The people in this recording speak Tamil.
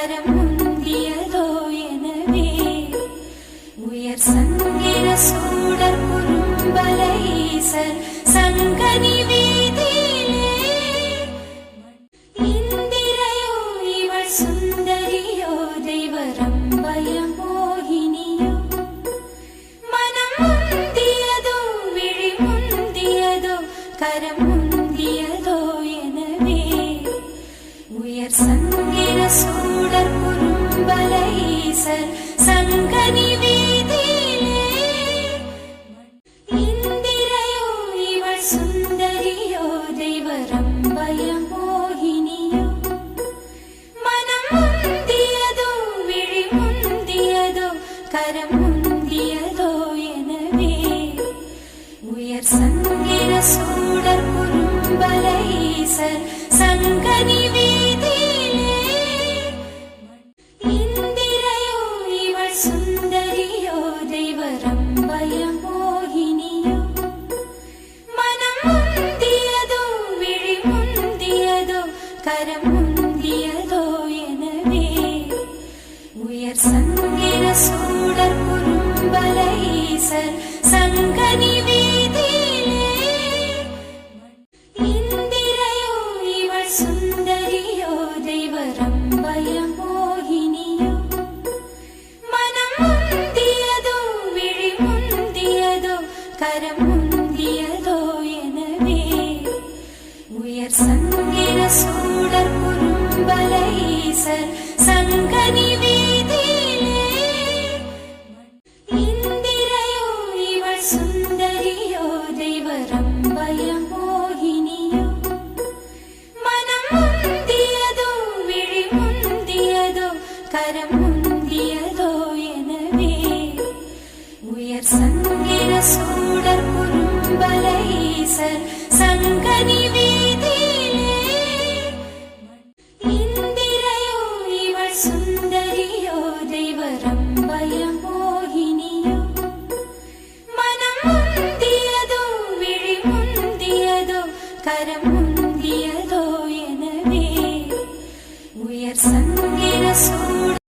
கரம் முந்தியதோ எனவே உயர் சங்கிர சூடர் குறும்பலை ஈசர் சங்கனி வீதியிலே இந்திரையோ இவள் சுந்தரியோ தெய்வரம்பய மோகினியோ மனம் முந்தியதோ விழி முந்தியதோ கரம் முந்தியதோ எனவே உயர் சங்கிர சூடர் குறும்பலை ஈசர் சங்கனி வீதியிலே இந்திரையோ இவள் சுந்தரியோ தெய்வரம்பய மோகினியோ மனம் முந்தியதோ விழி முந்தியதோ கரம் முந்தியதோ எனவே உயர் சங்கிர சூடர் குறும்பலை ஈசர் சங்கனி வீதியிலே இந்திரையோ இவள் சுந்தரியோ தெய்வரம்பய மோகினியோ மனம் முந்தியதோ விழி முந்தியதோ கரம் முந்தியதோ எனவே உயர் சங்கிர சூடர் குறும்பலை ஈசர் சங்கனி வீதியிலே இந்திரையோ இவள் சுந்தரியோ தெய்வரம்பய மோகினியோ மனம் முந்தியதோ விழி முந்தியதோ கரம் முந்தியதோ எனவே உயர் சங்கிர சூடர் குறும்பலை ஈசர் சங்கனி வீதியிலே இந்திரையோ இவள் சுந்தரியோ தெய்வரம்பய மோகினியோ மனம் முந்தியதோ விழி முந்தியதோ கரம் முந்தியதோ எனவே உயர் சங்கிர சூடர் குறும்பலை ஈசர் சங்கனி